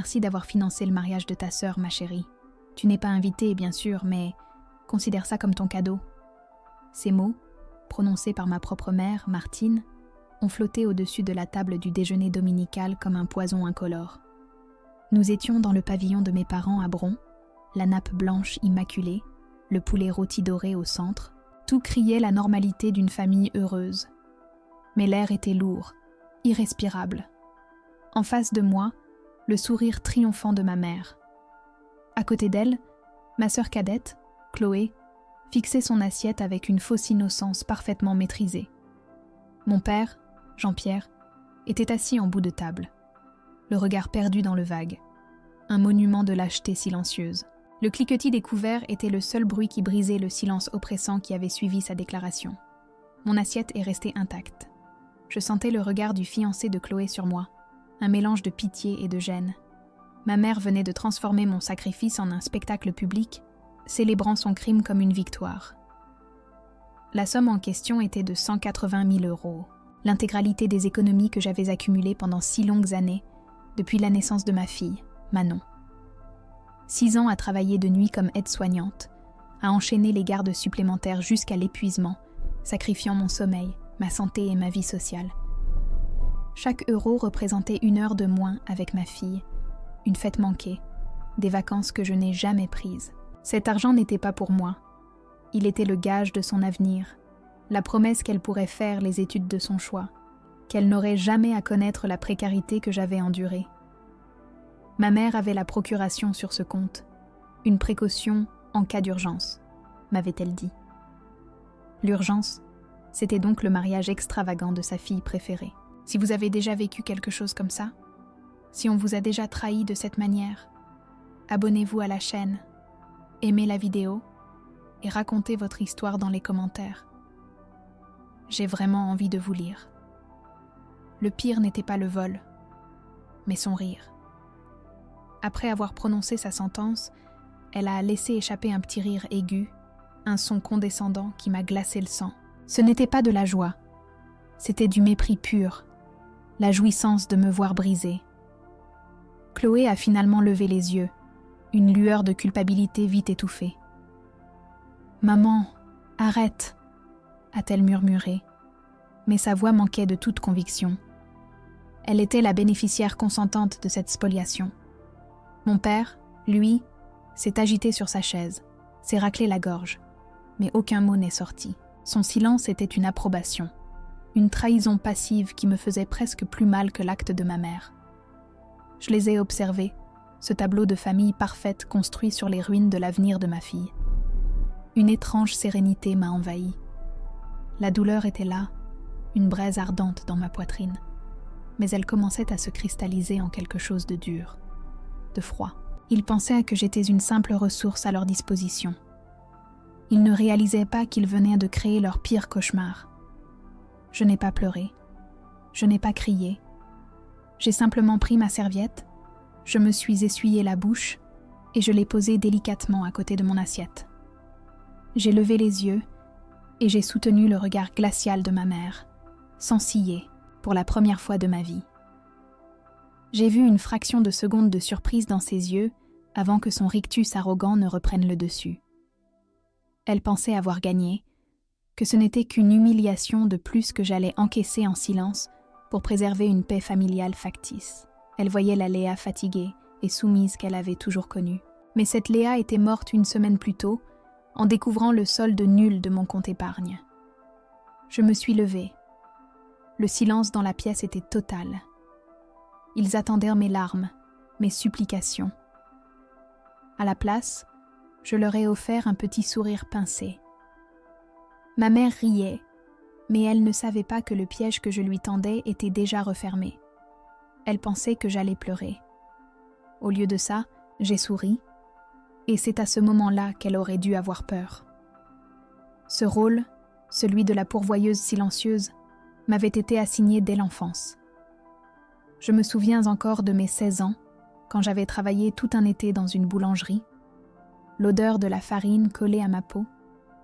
Merci d'avoir financé le mariage de ta sœur, ma chérie. Tu n'es pas invitée, bien sûr, mais considère ça comme ton cadeau. » Ces mots, prononcés par ma propre mère, Martine, ont flotté au-dessus de la table du déjeuner dominical comme un poison incolore. Nous étions dans le pavillon de mes parents à Bron, la nappe blanche immaculée, le poulet rôti doré au centre. Tout criait la normalité d'une famille heureuse. Mais l'air était lourd, irrespirable. En face de moi, le sourire triomphant de ma mère. À côté d'elle, ma sœur cadette, Chloé, fixait son assiette avec une fausse innocence parfaitement maîtrisée. Mon père, Jean-Pierre, était assis en bout de table, le regard perdu dans le vague, un monument de lâcheté silencieuse. Le cliquetis des couverts était le seul bruit qui brisait le silence oppressant qui avait suivi sa déclaration. Mon assiette est restée intacte. Je sentais le regard du fiancé de Chloé sur moi, un mélange de pitié et de gêne. Ma mère venait de transformer mon sacrifice en un spectacle public, célébrant son crime comme une victoire. La somme en question était de 180 000 €, l'intégralité des économies que j'avais accumulées pendant 6 longues années, depuis la naissance de ma fille, Manon. 6 ans à travailler de nuit comme aide-soignante, à enchaîner les gardes supplémentaires jusqu'à l'épuisement, sacrifiant mon sommeil, ma santé et ma vie sociale. Chaque euro représentait 1 heure de moins avec ma fille, une fête manquée, des vacances que je n'ai jamais prises. Cet argent n'était pas pour moi. Il était le gage de son avenir, la promesse qu'elle pourrait faire les études de son choix, qu'elle n'aurait jamais à connaître la précarité que j'avais endurée. Ma mère avait la procuration sur ce compte, une précaution en cas d'urgence, m'avait-elle dit. L'urgence, c'était donc le mariage extravagant de sa fille préférée. Si vous avez déjà vécu quelque chose comme ça, si on vous a déjà trahi de cette manière, abonnez-vous à la chaîne, aimez la vidéo et racontez votre histoire dans les commentaires. J'ai vraiment envie de vous lire. Le pire n'était pas le vol, mais son rire. Après avoir prononcé sa sentence, elle a laissé échapper un petit rire aigu, un son condescendant qui m'a glacé le sang. Ce n'était pas de la joie, c'était du mépris pur, la jouissance de me voir brisée. Chloé a finalement levé les yeux, une lueur de culpabilité vite étouffée. « Maman, arrête !» a-t-elle murmuré, mais sa voix manquait de toute conviction. Elle était la bénéficiaire consentante de cette spoliation. Mon père, lui, s'est agité sur sa chaise, s'est raclé la gorge, mais aucun mot n'est sorti. Son silence était une approbation, une trahison passive qui me faisait presque plus mal que l'acte de ma mère. Je les ai observés, ce tableau de famille parfaite construit sur les ruines de l'avenir de ma fille. Une étrange sérénité m'a envahi. La douleur était là, une braise ardente dans ma poitrine, mais elle commençait à se cristalliser en quelque chose de dur, de froid. Ils pensaient que j'étais une simple ressource à leur disposition. Ils ne réalisaient pas qu'ils venaient de créer leur pire cauchemar. Je n'ai pas pleuré, je n'ai pas crié. J'ai simplement pris ma serviette, je me suis essuyé la bouche et je l'ai posée délicatement à côté de mon assiette. J'ai levé les yeux et j'ai soutenu le regard glacial de ma mère, sans ciller, pour la première fois de ma vie. J'ai vu une fraction de seconde de surprise dans ses yeux avant que son rictus arrogant ne reprenne le dessus. Elle pensait avoir gagné, que ce n'était qu'une humiliation de plus que j'allais encaisser en silence pour préserver une paix familiale factice. Elle voyait la Léa fatiguée et soumise qu'elle avait toujours connue. Mais cette Léa était morte 1 semaine plus tôt, en découvrant le solde nul de mon compte épargne. Je me suis levée. Le silence dans la pièce était total. Ils attendirent mes larmes, mes supplications. À la place, je leur ai offert un petit sourire pincé. Ma mère riait, mais elle ne savait pas que le piège que je lui tendais était déjà refermé. Elle pensait que j'allais pleurer. Au lieu de ça, j'ai souri, et c'est à ce moment-là qu'elle aurait dû avoir peur. Ce rôle, celui de la pourvoyeuse silencieuse, m'avait été assigné dès l'enfance. Je me souviens encore de mes 16 ans, quand j'avais travaillé tout un été dans une boulangerie, l'odeur de la farine collée à ma peau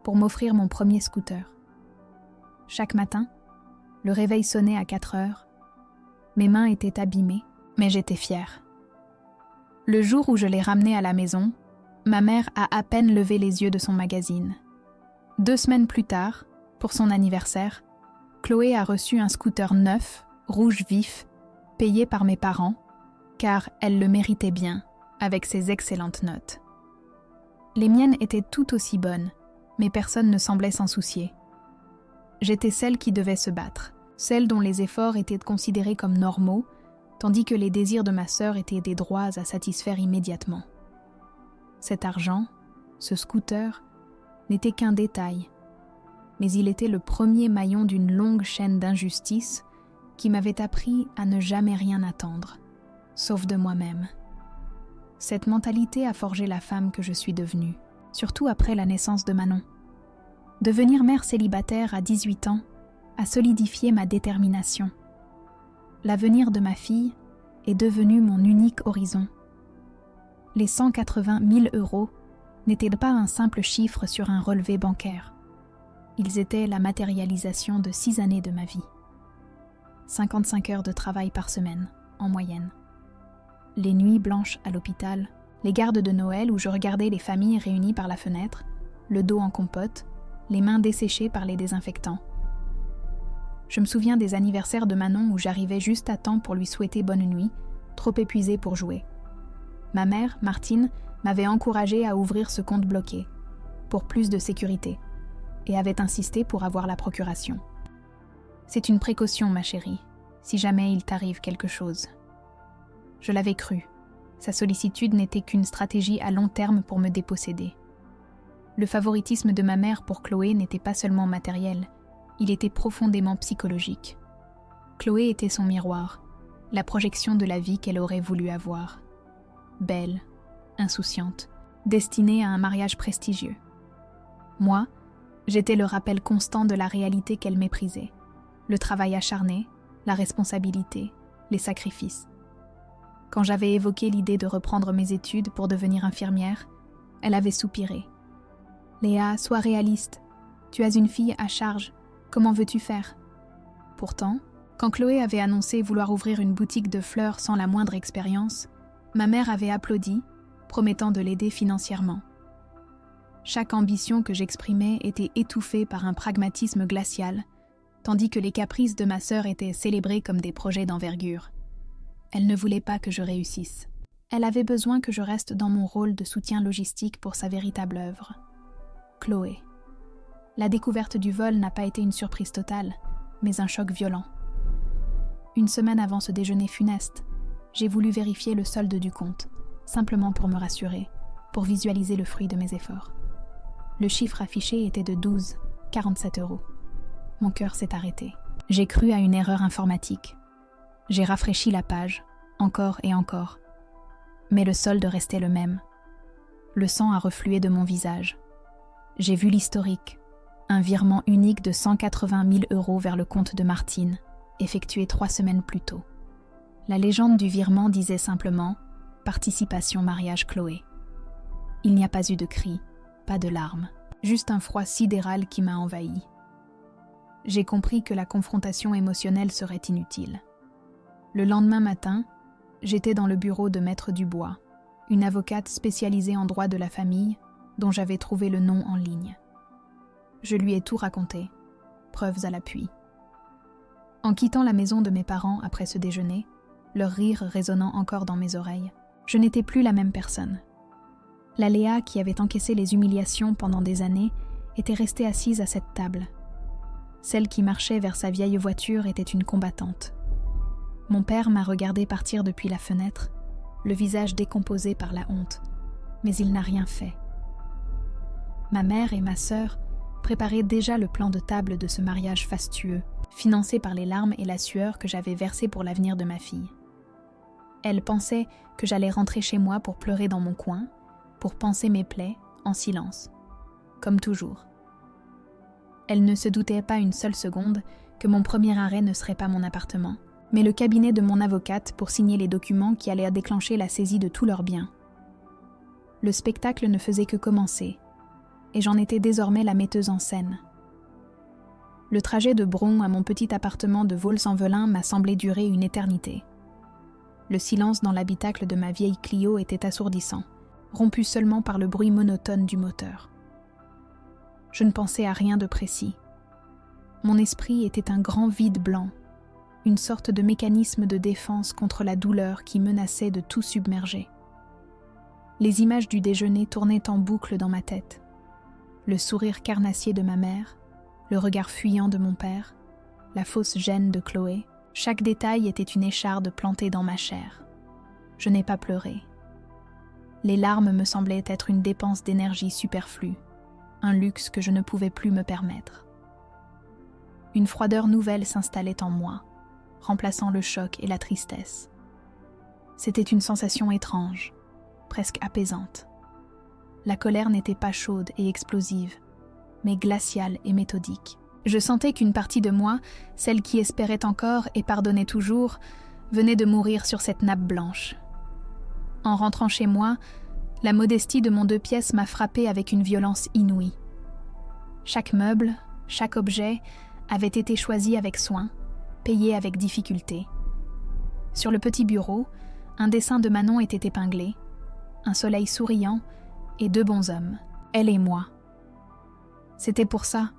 pour m'offrir mon premier scooter. Chaque matin, le réveil sonnait à 4 heures. Mes mains étaient abîmées, mais j'étais fière. Le jour où je l'ai ramenée à la maison, ma mère a à peine levé les yeux de son magazine. 2 semaines plus tard, pour son anniversaire, Chloé a reçu un scooter neuf, rouge vif, payé par mes parents, car elle le méritait bien, avec ses excellentes notes. Les miennes étaient tout aussi bonnes, mais personne ne semblait s'en soucier. J'étais celle qui devait se battre, celle dont les efforts étaient considérés comme normaux, tandis que les désirs de ma sœur étaient des droits à satisfaire immédiatement. Cet argent, ce scooter, n'était qu'un détail, mais il était le premier maillon d'une longue chaîne d'injustice qui m'avait appris à ne jamais rien attendre, sauf de moi-même. Cette mentalité a forgé la femme que je suis devenue, surtout après la naissance de Manon. Devenir mère célibataire à 18 ans a solidifié ma détermination. L'avenir de ma fille est devenu mon unique horizon. Les 180 000 € n'étaient pas un simple chiffre sur un relevé bancaire. Ils étaient la matérialisation de 6 années de ma vie. 55 heures de travail par semaine, en moyenne. Les nuits blanches à l'hôpital, les gardes de Noël où je regardais les familles réunies par la fenêtre, le dos en compote, les mains desséchées par les désinfectants. Je me souviens des anniversaires de Manon où j'arrivais juste à temps pour lui souhaiter bonne nuit, trop épuisée pour jouer. Ma mère, Martine, m'avait encouragée à ouvrir ce compte bloqué, pour plus de sécurité, et avait insisté pour avoir la procuration. C'est une précaution, ma chérie, si jamais il t'arrive quelque chose. Je l'avais cru. Sa sollicitude n'était qu'une stratégie à long terme pour me déposséder. Le favoritisme de ma mère pour Chloé n'était pas seulement matériel, il était profondément psychologique. Chloé était son miroir, la projection de la vie qu'elle aurait voulu avoir. Belle, insouciante, destinée à un mariage prestigieux. Moi, j'étais le rappel constant de la réalité qu'elle méprisait. Le travail acharné, la responsabilité, les sacrifices. Quand j'avais évoqué l'idée de reprendre mes études pour devenir infirmière, elle avait soupiré. « Léa, sois réaliste. Tu as une fille à charge. Comment veux-tu faire ?» Pourtant, quand Chloé avait annoncé vouloir ouvrir une boutique de fleurs sans la moindre expérience, ma mère avait applaudi, promettant de l'aider financièrement. Chaque ambition que j'exprimais était étouffée par un pragmatisme glacial, tandis que les caprices de ma sœur étaient célébrés comme des projets d'envergure. Elle ne voulait pas que je réussisse. Elle avait besoin que je reste dans mon rôle de soutien logistique pour sa véritable œuvre. Chloé. La découverte du vol n'a pas été une surprise totale, mais un choc violent. Une semaine avant ce déjeuner funeste, j'ai voulu vérifier le solde du compte, simplement pour me rassurer, pour visualiser le fruit de mes efforts. Le chiffre affiché était de 12,47 €. Mon cœur s'est arrêté. J'ai cru à une erreur informatique. J'ai rafraîchi la page, encore et encore. Mais le solde restait le même. Le sang a reflué de mon visage. J'ai vu l'historique, un virement unique de 180 000 € vers le compte de Martine, effectué 3 semaines plus tôt. La légende du virement disait simplement « Participation mariage Chloé ». Il n'y a pas eu de cris, pas de larmes, juste un froid sidéral qui m'a envahi. J'ai compris que la confrontation émotionnelle serait inutile. Le lendemain matin, j'étais dans le bureau de Maître Dubois, une avocate spécialisée en droit de la famille dont j'avais trouvé le nom en ligne. Je lui ai tout raconté, preuves à l'appui. En quittant la maison de mes parents après ce déjeuner, leur rire résonnant encore dans mes oreilles, je n'étais plus la même personne. La Léa qui avait encaissé les humiliations pendant des années était restée assise à cette table. Celle qui marchait vers sa vieille voiture était une combattante. Mon père m'a regardé partir depuis la fenêtre, le visage décomposé par la honte, mais il n'a rien fait. Ma mère et ma sœur préparaient déjà le plan de table de ce mariage fastueux, financé par les larmes et la sueur que j'avais versées pour l'avenir de ma fille. Elles pensaient que j'allais rentrer chez moi pour pleurer dans mon coin, pour panser mes plaies, en silence, comme toujours. Elles ne se doutaient pas une seule seconde que mon premier arrêt ne serait pas mon appartement, mais le cabinet de mon avocate pour signer les documents qui allaient déclencher la saisie de tous leurs biens. Le spectacle ne faisait que commencer, et j'en étais désormais la metteuse en scène. Le trajet de Bron à mon petit appartement de Vaux-en-Velin m'a semblé durer une éternité. Le silence dans l'habitacle de ma vieille Clio était assourdissant, rompu seulement par le bruit monotone du moteur. Je ne pensais à rien de précis. Mon esprit était un grand vide blanc, une sorte de mécanisme de défense contre la douleur qui menaçait de tout submerger. Les images du déjeuner tournaient en boucle dans ma tête. Le sourire carnassier de ma mère, le regard fuyant de mon père, la fausse gêne de Chloé, chaque détail était une écharde plantée dans ma chair. Je n'ai pas pleuré. Les larmes me semblaient être une dépense d'énergie superflue, un luxe que je ne pouvais plus me permettre. Une froideur nouvelle s'installait en moi, remplaçant le choc et la tristesse. C'était une sensation étrange, presque apaisante. La colère n'était pas chaude et explosive, mais glaciale et méthodique. Je sentais qu'une partie de moi, celle qui espérait encore et pardonnait toujours, venait de mourir sur cette nappe blanche. En rentrant chez moi, la modestie de mon 2 pièces m'a frappée avec une violence inouïe. Chaque meuble, chaque objet avait été choisi avec soin, payé avec difficulté. Sur le petit bureau, un dessin de Manon était épinglé, un soleil souriant et 2 bonshommes, elle et moi. C'était pour ça,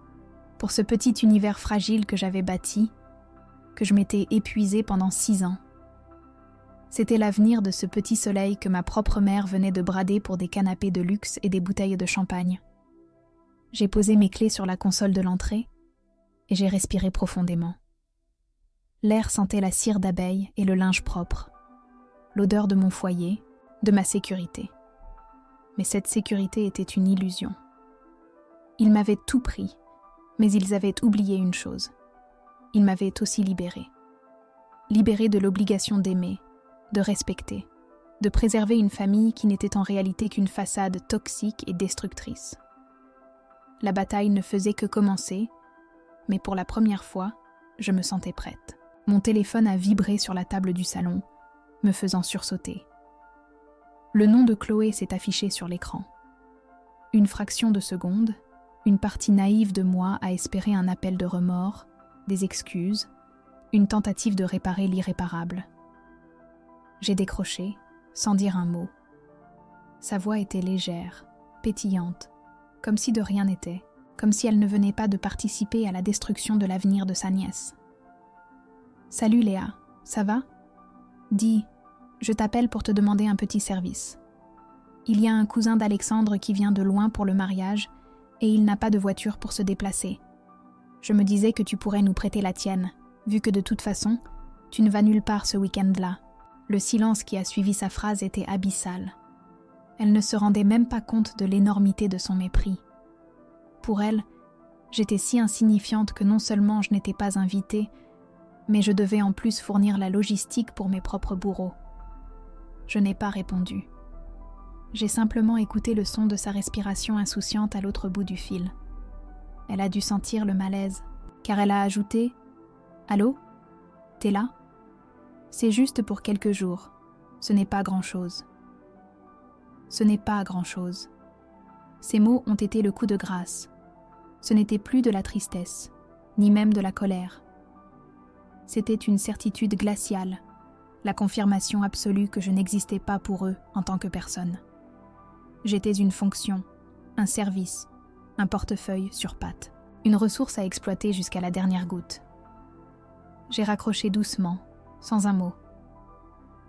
pour ce petit univers fragile que j'avais bâti, que je m'étais épuisée pendant 6 ans. C'était l'avenir de ce petit soleil que ma propre mère venait de brader pour des canapés de luxe et des bouteilles de champagne. J'ai posé mes clés sur la console de l'entrée et j'ai respiré profondément. L'air sentait la cire d'abeille et le linge propre, l'odeur de mon foyer, de ma sécurité. Mais cette sécurité était une illusion. Ils m'avaient tout pris, mais ils avaient oublié une chose. Ils m'avaient aussi libérée. Libérée de l'obligation d'aimer, de respecter, de préserver une famille qui n'était en réalité qu'une façade toxique et destructrice. La bataille ne faisait que commencer, mais pour la première fois, je me sentais prête. Mon téléphone a vibré sur la table du salon, me faisant sursauter. Le nom de Chloé s'est affiché sur l'écran. Une fraction de seconde, une partie naïve de moi a espéré un appel de remords, des excuses, une tentative de réparer l'irréparable. J'ai décroché, sans dire un mot. Sa voix était légère, pétillante, comme si de rien n'était, comme si elle ne venait pas de participer à la destruction de l'avenir de sa nièce. « Salut Léa, ça va ? Dis, je t'appelle pour te demander un petit service. Il y a un cousin d'Alexandre qui vient de loin pour le mariage et il n'a pas de voiture pour se déplacer. Je me disais que tu pourrais nous prêter la tienne, vu que de toute façon, tu ne vas nulle part ce week-end-là. » Le silence qui a suivi sa phrase était abyssal. Elle ne se rendait même pas compte de l'énormité de son mépris. Pour elle, j'étais si insignifiante que non seulement je n'étais pas invitée, mais je devais en plus fournir la logistique pour mes propres bourreaux. Je n'ai pas répondu. J'ai simplement écouté le son de sa respiration insouciante à l'autre bout du fil. Elle a dû sentir le malaise, car elle a ajouté « Allô ? T'es là ? C'est juste pour quelques jours. Ce n'est pas grand-chose. » Ce n'est pas grand-chose. Ces mots ont été le coup de grâce. Ce n'était plus de la tristesse, ni même de la colère. C'était une certitude glaciale, la confirmation absolue que je n'existais pas pour eux en tant que personne. J'étais une fonction, un service, un portefeuille sur pattes, une ressource à exploiter jusqu'à la dernière goutte. J'ai raccroché doucement, sans un mot.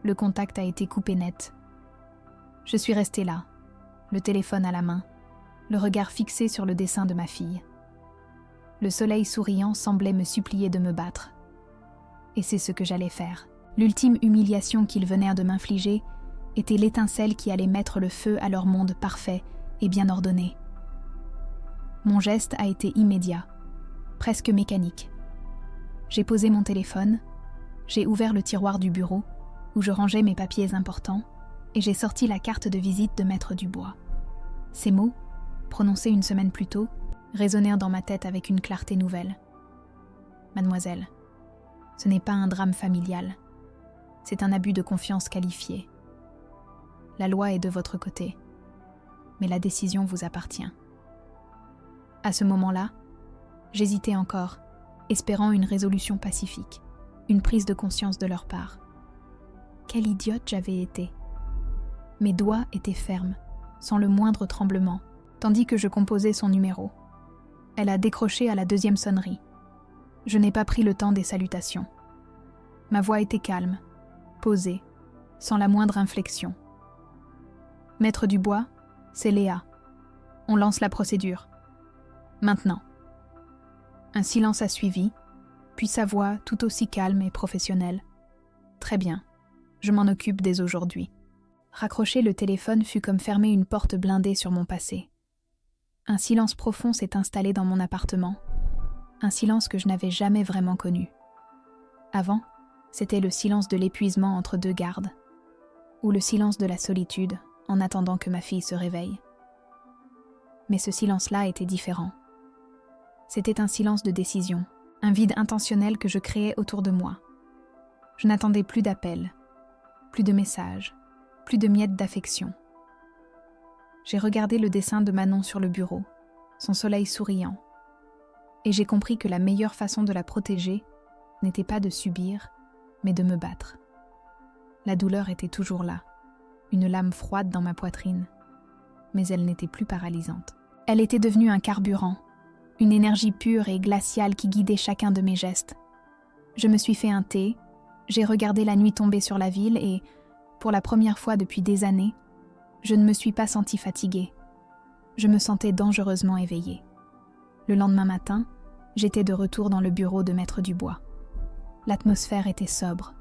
Le contact a été coupé net. Je suis restée là, le téléphone à la main, le regard fixé sur le dessin de ma fille. Le soleil souriant semblait me supplier de me battre. Et c'est ce que j'allais faire. L'ultime humiliation qu'ils venaient de m'infliger était l'étincelle qui allait mettre le feu à leur monde parfait et bien ordonné. Mon geste a été immédiat, presque mécanique. J'ai posé mon téléphone, j'ai ouvert le tiroir du bureau où je rangeais mes papiers importants et j'ai sorti la carte de visite de Maître Dubois. Ces mots, prononcés une semaine plus tôt, résonnèrent dans ma tête avec une clarté nouvelle. Mademoiselle, ce n'est pas un drame familial, c'est un abus de confiance qualifié. La loi est de votre côté, mais la décision vous appartient. À ce moment-là, j'hésitais encore, espérant une résolution pacifique, une prise de conscience de leur part. Quelle idiote j'avais été. Mes doigts étaient fermes, sans le moindre tremblement, tandis que je composais son numéro. Elle a décroché à la 2e sonnerie. Je n'ai pas pris le temps des salutations. Ma voix était calme, posée, sans la moindre inflexion. « Maître Dubois, c'est Léa. On lance la procédure. Maintenant. » Un silence a suivi, puis sa voix tout aussi calme et professionnelle. « Très bien, je m'en occupe dès aujourd'hui. » Raccrocher le téléphone fut comme fermer une porte blindée sur mon passé. Un silence profond s'est installé dans mon appartement, un silence que je n'avais jamais vraiment connu. Avant, c'était le silence de l'épuisement entre 2 gardes, ou le silence de la solitude en attendant que ma fille se réveille. Mais ce silence-là était différent. C'était un silence de décision, un vide intentionnel que je créais autour de moi. Je n'attendais plus d'appels, plus de messages, plus de miettes d'affection. J'ai regardé le dessin de Manon sur le bureau, son soleil souriant, et j'ai compris que la meilleure façon de la protéger n'était pas de subir, mais de me battre. La douleur était toujours là, une lame froide dans ma poitrine, mais elle n'était plus paralysante. Elle était devenue un carburant, une énergie pure et glaciale qui guidait chacun de mes gestes. Je me suis fait un thé, j'ai regardé la nuit tomber sur la ville et, pour la première fois depuis des années, je ne me suis pas sentie fatiguée. Je me sentais dangereusement éveillée. Le lendemain matin, j'étais de retour dans le bureau de Maître Dubois. L'atmosphère était sobre,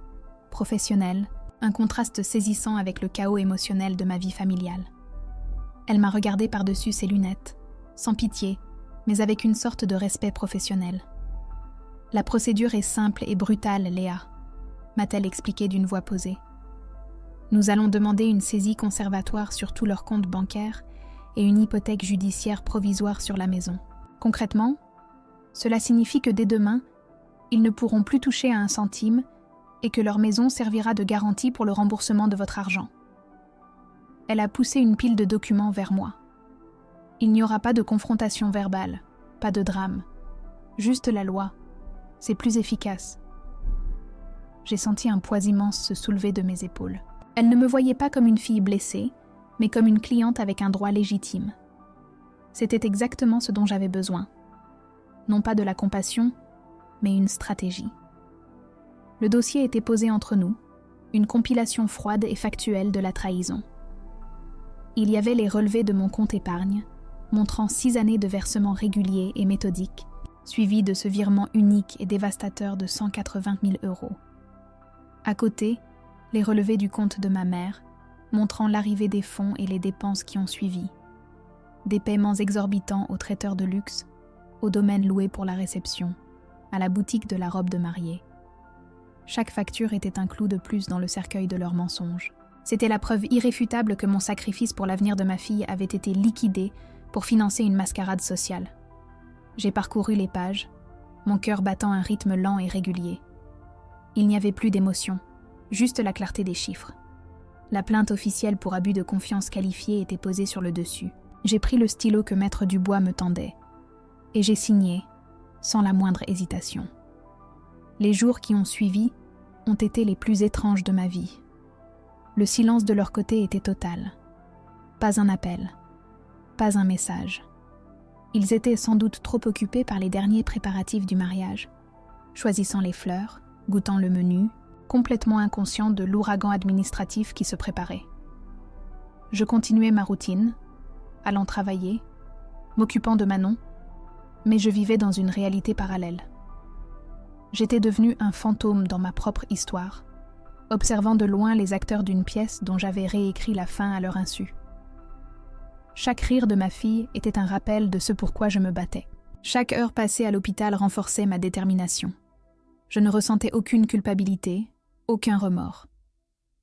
professionnelle, un contraste saisissant avec le chaos émotionnel de ma vie familiale. Elle m'a regardé par-dessus ses lunettes, sans pitié, mais avec une sorte de respect professionnel. « La procédure est simple et brutale, Léa », m'a-t-elle expliqué d'une voix posée. « Nous allons demander une saisie conservatoire sur tous leurs comptes bancaires et une hypothèque judiciaire provisoire sur la maison. Concrètement, cela signifie que dès demain, ils ne pourront plus toucher à un centime et que leur maison servira de garantie pour le remboursement de votre argent. » Elle a poussé une pile de documents vers moi. Il n'y aura pas de confrontation verbale, pas de drame. Juste la loi. C'est plus efficace. J'ai senti un poids immense se soulever de mes épaules. Elle ne me voyait pas comme une fille blessée, mais comme une cliente avec un droit légitime. C'était exactement ce dont j'avais besoin. Non pas de la compassion, mais une stratégie. Le dossier était posé entre nous, une compilation froide et factuelle de la trahison. Il y avait les relevés de mon compte épargne, montrant 6 années de versements réguliers et méthodiques, suivis de ce virement unique et dévastateur de 180 000 €. À côté, les relevés du compte de ma mère, montrant l'arrivée des fonds et les dépenses qui ont suivi. Des paiements exorbitants aux traiteurs de luxe, au domaine loué pour la réception, à la boutique de la robe de mariée. Chaque facture était un clou de plus dans le cercueil de leurs mensonges. C'était la preuve irréfutable que mon sacrifice pour l'avenir de ma fille avait été liquidé pour financer une mascarade sociale. J'ai parcouru les pages, mon cœur battant un rythme lent et régulier. Il n'y avait plus d'émotion, juste la clarté des chiffres. La plainte officielle pour abus de confiance qualifiée était posée sur le dessus. J'ai pris le stylo que Maître Dubois me tendait, et j'ai signé, sans la moindre hésitation. Les jours qui ont suivi ont été les plus étranges de ma vie. Le silence de leur côté était total. Pas un appel, pas un message. Ils étaient sans doute trop occupés par les derniers préparatifs du mariage, choisissant les fleurs, goûtant le menu, complètement inconscients de l'ouragan administratif qui se préparait. Je continuais ma routine, allant travailler, m'occupant de Manon, mais je vivais dans une réalité parallèle. J'étais devenue un fantôme dans ma propre histoire, observant de loin les acteurs d'une pièce dont j'avais réécrit la fin à leur insu. Chaque rire de ma fille était un rappel de ce pourquoi je me battais. Chaque heure passée à l'hôpital renforçait ma détermination. Je ne ressentais aucune culpabilité, aucun remords.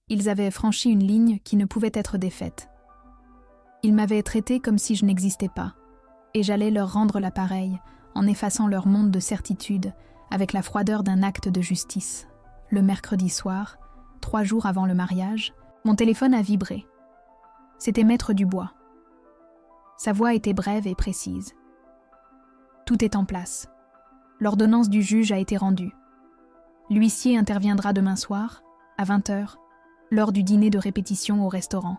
Ils avaient franchi une ligne qui ne pouvait être défaite. Ils m'avaient traitée comme si je n'existais pas, et j'allais leur rendre l'appareil en effaçant leur monde de certitude avec la froideur d'un acte de justice. Le mercredi soir, 3 jours avant le mariage, mon téléphone a vibré. C'était Maître Dubois. Sa voix était brève et précise. Tout est en place. L'ordonnance du juge a été rendue. L'huissier interviendra demain soir, à 20 h, lors du dîner de répétition au restaurant.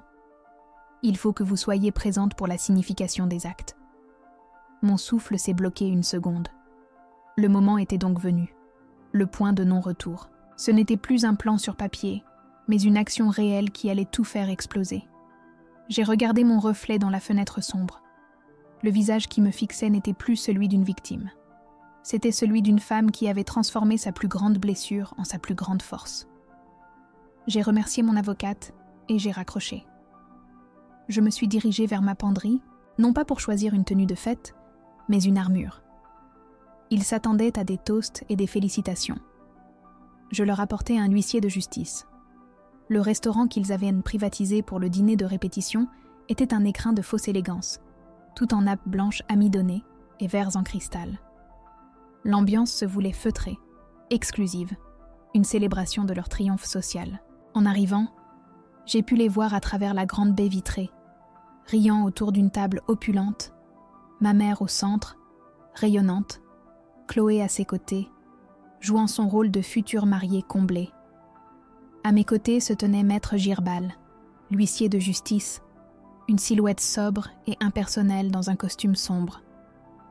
Il faut que vous soyez présente pour la signification des actes. » Mon souffle s'est bloqué une seconde. Le moment était donc venu. Le point de non-retour. Ce n'était plus un plan sur papier, mais une action réelle qui allait tout faire exploser. J'ai regardé mon reflet dans la fenêtre sombre. Le visage qui me fixait n'était plus celui d'une victime. C'était celui d'une femme qui avait transformé sa plus grande blessure en sa plus grande force. J'ai remercié mon avocate et j'ai raccroché. Je me suis dirigée vers ma penderie, non pas pour choisir une tenue de fête, mais une armure. Ils s'attendaient à des toasts et des félicitations. Je leur apportais un huissier de justice. Le restaurant qu'ils avaient privatisé pour le dîner de répétition était un écrin de fausse élégance, tout en nappes blanches amidonnées et verres en cristal. L'ambiance se voulait feutrée, exclusive, une célébration de leur triomphe social. En arrivant, j'ai pu les voir à travers la grande baie vitrée, riant autour d'une table opulente, ma mère au centre, rayonnante, Chloé à ses côtés, jouant son rôle de future mariée comblée. À mes côtés se tenait Maître Girbal, l'huissier de justice, une silhouette sobre et impersonnelle dans un costume sombre,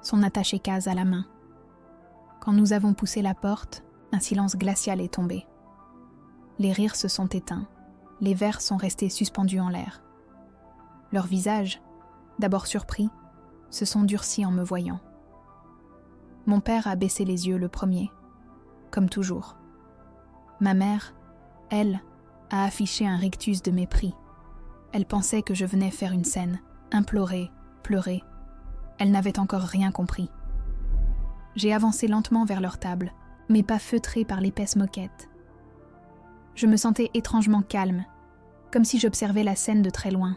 son attaché-case à la main. Quand nous avons poussé la porte, un silence glacial est tombé. Les rires se sont éteints, les verres sont restés suspendus en l'air. Leurs visages, d'abord surpris, se sont durcis en me voyant. Mon père a baissé les yeux le premier, comme toujours. Ma mère, elle, a affiché un rictus de mépris. Elle pensait que je venais faire une scène, implorer, pleurer. Elle n'avait encore rien compris. J'ai avancé lentement vers leur table, mes pas feutrés par l'épaisse moquette. Je me sentais étrangement calme, comme si j'observais la scène de très loin.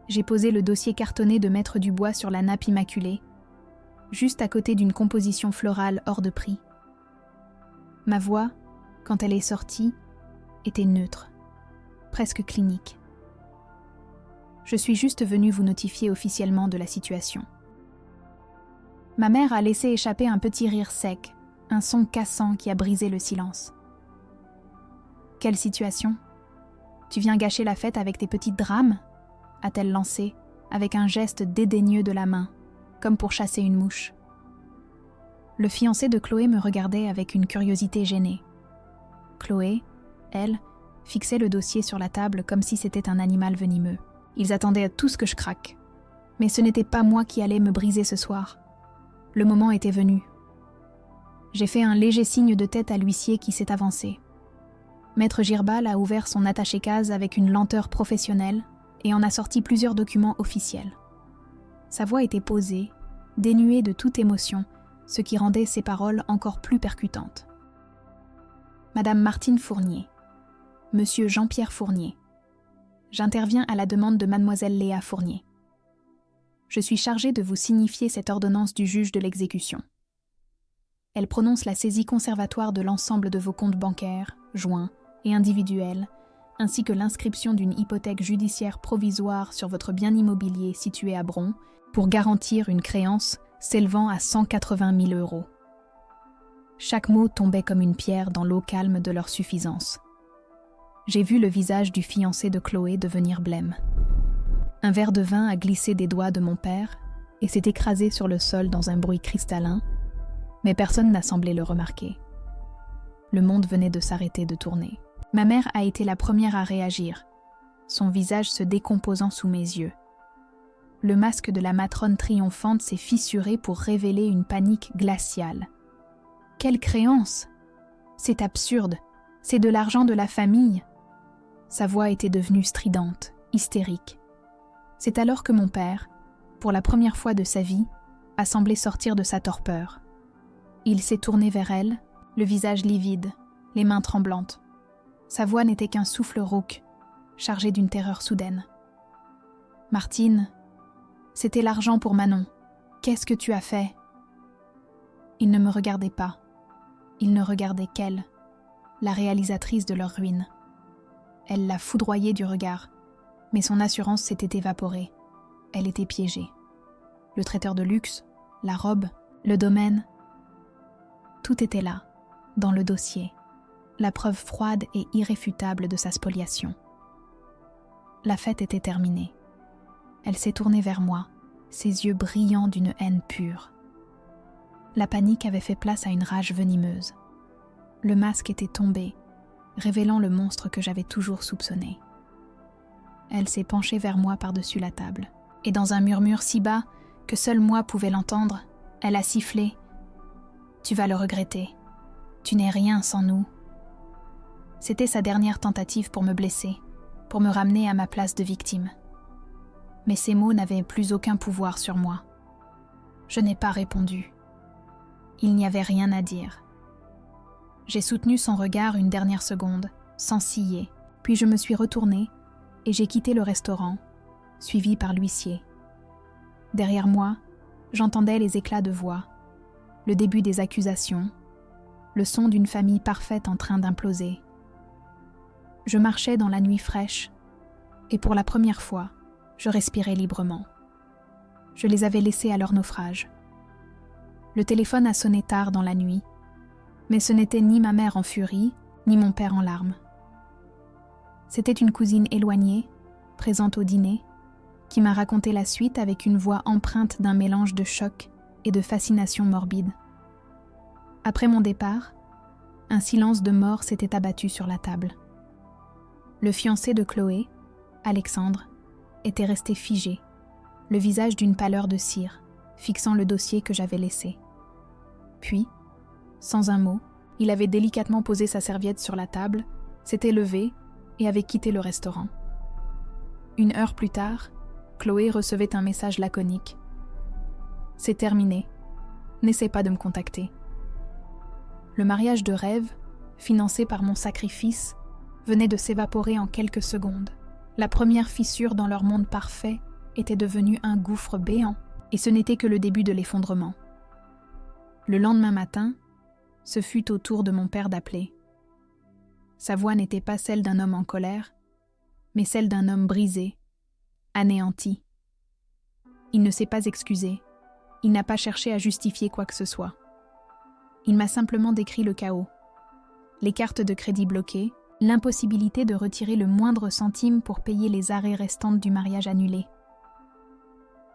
J'ai posé le dossier cartonné de Maître Dubois sur la nappe immaculée, juste à côté d'une composition florale hors de prix. Ma voix, quand elle est sortie, était neutre, presque clinique. Je suis juste venue vous notifier officiellement de la situation. Ma mère a laissé échapper un petit rire sec, un son cassant qui a brisé le silence. « Quelle situation ? Tu viens gâcher la fête avec tes petites drames ?» a-t-elle lancé, avec un geste dédaigneux de la main, comme pour chasser une mouche. Le fiancé de Chloé me regardait avec une curiosité gênée. Chloé, elle, fixait le dossier sur la table comme si c'était un animal venimeux. Ils attendaient à tout ce que je craque. Mais ce n'était pas moi qui allais me briser ce soir. Le moment était venu. J'ai fait un léger signe de tête à l'huissier qui s'est avancé. Maître Girbal a ouvert son attaché-case avec une lenteur professionnelle et en a sorti plusieurs documents officiels. Sa voix était posée, dénuée de toute émotion, ce qui rendait ses paroles encore plus percutantes. Madame Martine Fournier, Monsieur Jean-Pierre Fournier, j'interviens à la demande de Mademoiselle Léa Fournier. Je suis chargée de vous signifier cette ordonnance du juge de l'exécution. Elle prononce la saisie conservatoire de l'ensemble de vos comptes bancaires, joints et individuels, ainsi que l'inscription d'une hypothèque judiciaire provisoire sur votre bien immobilier situé à Bron pour garantir une créance s'élevant à 180 000 €. Chaque mot tombait comme une pierre dans l'eau calme de leur suffisance. J'ai vu le visage du fiancé de Chloé devenir blême. Un verre de vin a glissé des doigts de mon père et s'est écrasé sur le sol dans un bruit cristallin, mais personne n'a semblé le remarquer. Le monde venait de s'arrêter de tourner. Ma mère a été la première à réagir, son visage se décomposant sous mes yeux. Le masque de la matrone triomphante s'est fissuré pour révéler une panique glaciale. Quelle créance! C'est absurde, c'est de l'argent de la famille. Sa voix était devenue stridente, hystérique. C'est alors que mon père, pour la première fois de sa vie, a semblé sortir de sa torpeur. Il s'est tourné vers elle, le visage livide, les mains tremblantes. Sa voix n'était qu'un souffle rauque, chargé d'une terreur soudaine. « Martine, c'était l'argent pour Manon. Qu'est-ce que tu as fait ?» Il ne me regardait pas. Il ne regardait qu'elle, la réalisatrice de leur ruine. Elle l'a foudroyé du regard, mais son assurance s'était évaporée. Elle était piégée. Le traiteur de luxe, la robe, le domaine, tout était là, dans le dossier. la preuve froide et irréfutable de sa spoliation. La fête était terminée. Elle s'est tournée vers moi, ses yeux brillants d'une haine pure. La panique avait fait place à une rage venimeuse. Le masque était tombé, révélant le monstre que j'avais toujours soupçonné. Elle s'est penchée vers moi par-dessus la table, et dans un murmure si bas que seul moi pouvais l'entendre, elle a sifflé « Tu vas le regretter. Tu n'es rien sans nous. » C'était sa dernière tentative pour me blesser, pour me ramener à ma place de victime. Mais ces mots n'avaient plus aucun pouvoir sur moi. Je n'ai pas répondu. Il n'y avait rien à dire. J'ai soutenu son regard une dernière seconde, sans ciller, puis je me suis retournée et j'ai quitté le restaurant, suivi par l'huissier. Derrière moi, j'entendais les éclats de voix, le début des accusations, le son d'une famille parfaite en train d'imploser. Je marchais dans la nuit fraîche, et pour la première fois, je respirais librement. Je les avais laissés à leur naufrage. Le téléphone a sonné tard dans la nuit, mais ce n'était ni ma mère en furie, ni mon père en larmes. C'était une cousine éloignée, présente au dîner, qui m'a raconté la suite avec une voix empreinte d'un mélange de choc et de fascination morbide. Après mon départ, un silence de mort s'était abattu sur la table. Le fiancé de Chloé, Alexandre, était resté figé, le visage d'une pâleur de cire, fixant le dossier que j'avais laissé. Puis, sans un mot, il avait délicatement posé sa serviette sur la table, s'était levé et avait quitté le restaurant. Une heure plus tard, Chloé recevait un message laconique. « C'est terminé. N'essaie pas de me contacter. » Le mariage de rêve, financé par mon sacrifice, venait de s'évaporer en quelques secondes. La première fissure dans leur monde parfait était devenue un gouffre béant, et ce n'était que le début de l'effondrement. Le lendemain matin, ce fut au tour de mon père d'appeler. Sa voix n'était pas celle d'un homme en colère, mais celle d'un homme brisé, anéanti. Il ne s'est pas excusé, il n'a pas cherché à justifier quoi que ce soit. Il m'a simplement décrit le chaos, les cartes de crédit bloquées, l'impossibilité de retirer le moindre centime pour payer les arrêts restantes du mariage annulé.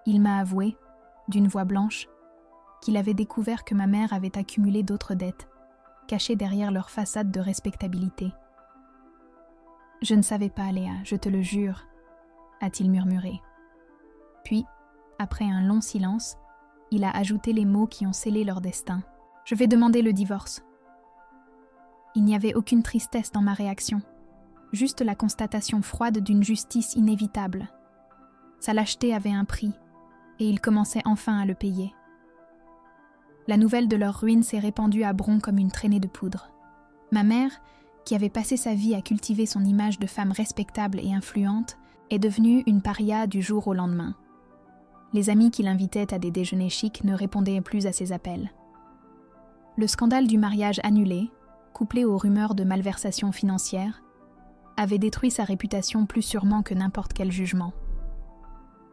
Il m'a avoué, d'une voix blanche, qu'il avait découvert que ma mère avait accumulé d'autres dettes, cachées derrière leur façade de respectabilité. « Je ne savais pas, Léa, je te le jure », a-t-il murmuré. Puis, après un long silence, il a ajouté les mots qui ont scellé leur destin. « Je vais demander le divorce. » Il n'y avait aucune tristesse dans ma réaction, juste la constatation froide d'une justice inévitable. Sa lâcheté avait un prix, et il commençait enfin à le payer. La nouvelle de leur ruine s'est répandue à Bron comme une traînée de poudre. Ma mère, qui avait passé sa vie à cultiver son image de femme respectable et influente, est devenue une paria du jour au lendemain. Les amis qui l'invitaient à des déjeuners chics ne répondaient plus à ses appels. Le scandale du mariage annulé, couplé aux rumeurs de malversation financière, avait détruit sa réputation plus sûrement que n'importe quel jugement.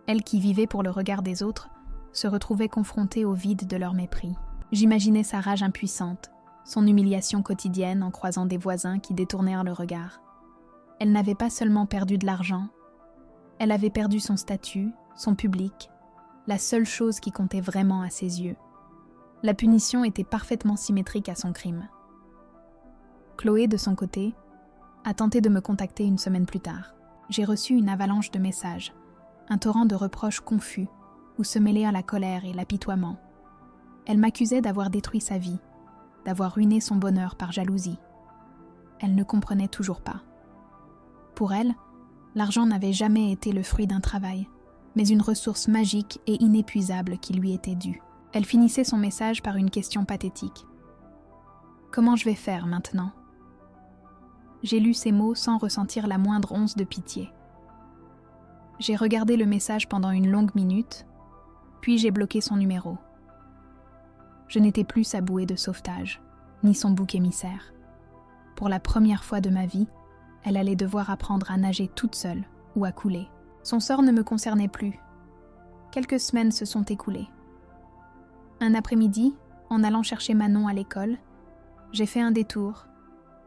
Elle qui vivait pour le regard des autres se retrouvait confrontée au vide de leur mépris. J'imaginais sa rage impuissante, son humiliation quotidienne en croisant des voisins qui détournèrent le regard. Elle n'avait pas seulement perdu de l'argent, elle avait perdu son statut, son public, la seule chose qui comptait vraiment à ses yeux. La punition était parfaitement symétrique à son crime. Chloé, de son côté, a tenté de me contacter une semaine plus tard. J'ai reçu une avalanche de messages, un torrent de reproches confus, où se mêlaient la colère et l'apitoiement. Elle m'accusait d'avoir détruit sa vie, d'avoir ruiné son bonheur par jalousie. Elle ne comprenait toujours pas. Pour elle, l'argent n'avait jamais été le fruit d'un travail, mais une ressource magique et inépuisable qui lui était due. Elle finissait son message par une question pathétique. « Comment je vais faire maintenant ?» J'ai lu ces mots sans ressentir la moindre once de pitié. J'ai regardé le message pendant une longue minute, puis j'ai bloqué son numéro. Je n'étais plus sa bouée de sauvetage, ni son bouc émissaire. Pour la première fois de ma vie, elle allait devoir apprendre à nager toute seule ou à couler. Son sort ne me concernait plus. Quelques semaines se sont écoulées. Un après-midi, en allant chercher Manon à l'école, j'ai fait un détour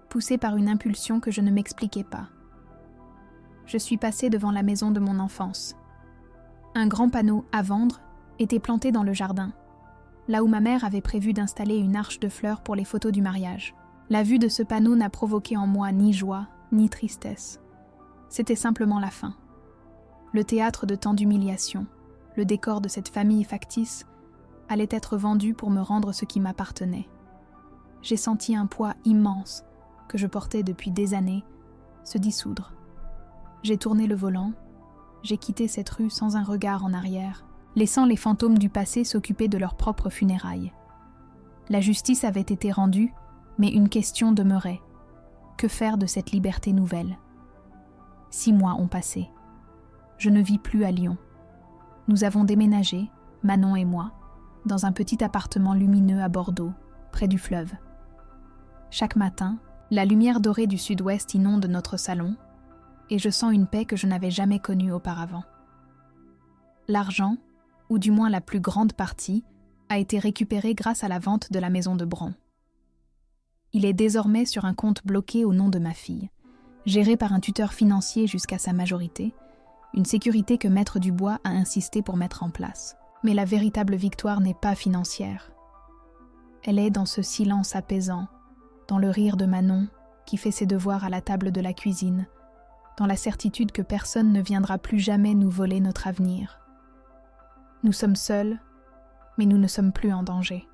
poussée par une impulsion que je ne m'expliquais pas. Je suis passée devant la maison de mon enfance. Un grand panneau « À vendre » était planté dans le jardin, là où ma mère avait prévu d'installer une arche de fleurs pour les photos du mariage. La vue de ce panneau n'a provoqué en moi ni joie, ni tristesse. C'était simplement la fin. Le théâtre de tant d'humiliations, le décor de cette famille factice, allait être vendu pour me rendre ce qui m'appartenait. J'ai senti un poids immense, que je portais depuis des années, se dissoudre. J'ai tourné le volant, j'ai quitté cette rue sans un regard en arrière, laissant les fantômes du passé s'occuper de leurs propres funérailles. La justice avait été rendue, mais une question demeurait. Que faire de cette liberté nouvelle ? 6 mois ont passé. Je ne vis plus à Lyon. Nous avons déménagé, Manon et moi, dans un petit appartement lumineux à Bordeaux, près du fleuve. Chaque matin, la lumière dorée du sud-ouest inonde notre salon, et je sens une paix que je n'avais jamais connue auparavant. L'argent, ou du moins la plus grande partie, a été récupéré grâce à la vente de la maison de Bron. Il est désormais sur un compte bloqué au nom de ma fille, géré par un tuteur financier jusqu'à sa majorité, une sécurité que Maître Dubois a insisté pour mettre en place. Mais la véritable victoire n'est pas financière. Elle est dans ce silence apaisant, dans le rire de Manon, qui fait ses devoirs à la table de la cuisine, dans la certitude que personne ne viendra plus jamais nous voler notre avenir. Nous sommes seuls, mais nous ne sommes plus en danger.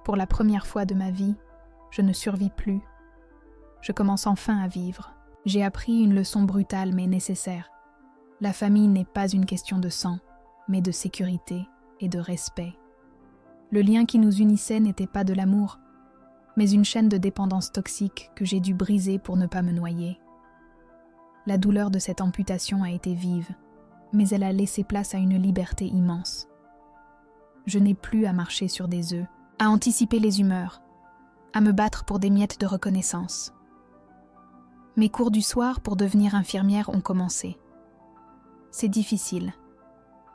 Pour la première fois de ma vie, je ne survis plus. Je commence enfin à vivre. J'ai appris une leçon brutale mais nécessaire. La famille n'est pas une question de sang, mais de sécurité et de respect. Le lien qui nous unissait n'était pas de l'amour, mais une chaîne de dépendance toxique que j'ai dû briser pour ne pas me noyer. La douleur de cette amputation a été vive, mais elle a laissé place à une liberté immense. Je n'ai plus à marcher sur des œufs, à anticiper les humeurs, à me battre pour des miettes de reconnaissance. Mes cours du soir pour devenir infirmière ont commencé. C'est difficile,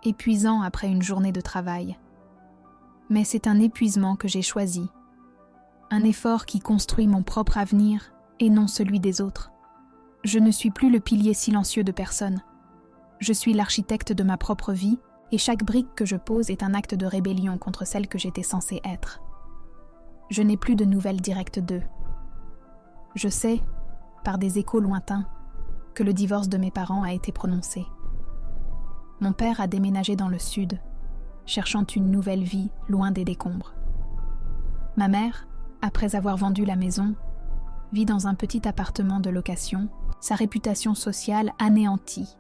épuisant après une journée de travail. Mais c'est un épuisement que j'ai choisi, un effort qui construit mon propre avenir et non celui des autres. Je ne suis plus le pilier silencieux de personne. Je suis l'architecte de ma propre vie et chaque brique que je pose est un acte de rébellion contre celle que j'étais censée être. Je n'ai plus de nouvelles directes d'eux. Je sais, par des échos lointains, que le divorce de mes parents a été prononcé. Mon père a déménagé dans le sud, cherchant une nouvelle vie loin des décombres. Ma mère, après avoir vendu la maison, vit dans un petit appartement de location, sa réputation sociale anéantie.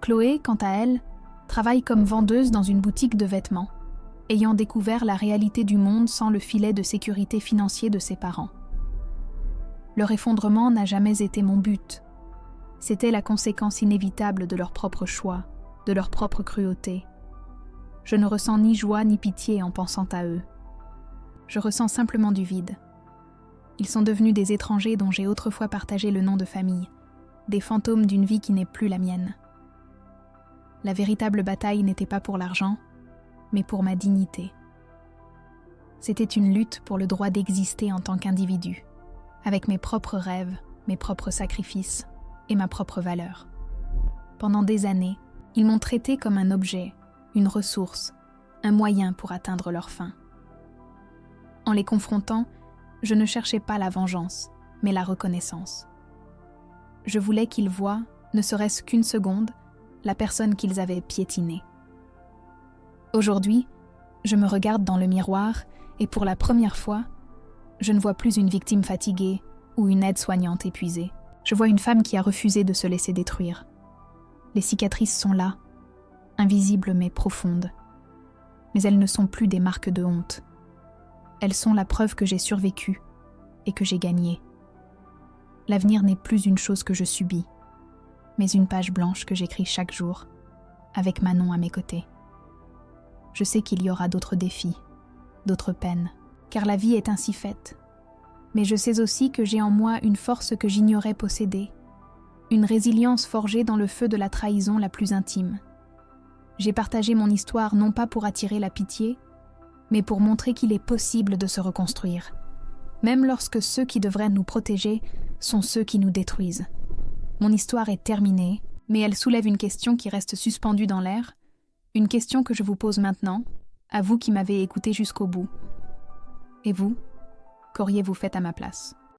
Chloé, quant à elle, travaille comme vendeuse dans une boutique de vêtements, ayant découvert la réalité du monde sans le filet de sécurité financier de ses parents. Leur effondrement n'a jamais été mon but. C'était la conséquence inévitable de leur propre choix, de leur propre cruauté. Je ne ressens ni joie ni pitié en pensant à eux. Je ressens simplement du vide. Ils sont devenus des étrangers dont j'ai autrefois partagé le nom de famille, des fantômes d'une vie qui n'est plus la mienne. La véritable bataille n'était pas pour l'argent, mais pour ma dignité. C'était une lutte pour le droit d'exister en tant qu'individu, avec mes propres rêves, mes propres sacrifices et ma propre valeur. Pendant des années, ils m'ont traité comme un objet, une ressource, un moyen pour atteindre leur fin. En les confrontant, je ne cherchais pas la vengeance, mais la reconnaissance. Je voulais qu'ils voient, ne serait-ce qu'une seconde, la personne qu'ils avaient piétinée. Aujourd'hui, je me regarde dans le miroir et pour la première fois, je ne vois plus une victime fatiguée ou une aide-soignante épuisée. Je vois une femme qui a refusé de se laisser détruire. Les cicatrices sont là, invisibles mais profondes. Mais elles ne sont plus des marques de honte. Elles sont la preuve que j'ai survécu et que j'ai gagné. L'avenir n'est plus une chose que je subis, mais une page blanche que j'écris chaque jour, avec Manon à mes côtés. Je sais qu'il y aura d'autres défis, d'autres peines, car la vie est ainsi faite. Mais je sais aussi que j'ai en moi une force que j'ignorais posséder, une résilience forgée dans le feu de la trahison la plus intime. J'ai partagé mon histoire non pas pour attirer la pitié, mais pour montrer qu'il est possible de se reconstruire, même lorsque ceux qui devraient nous protéger sont ceux qui nous détruisent. Mon histoire est terminée, mais elle soulève une question qui reste suspendue dans l'air, une question que je vous pose maintenant, à vous qui m'avez écouté jusqu'au bout. Et vous, qu'auriez-vous fait à ma place ?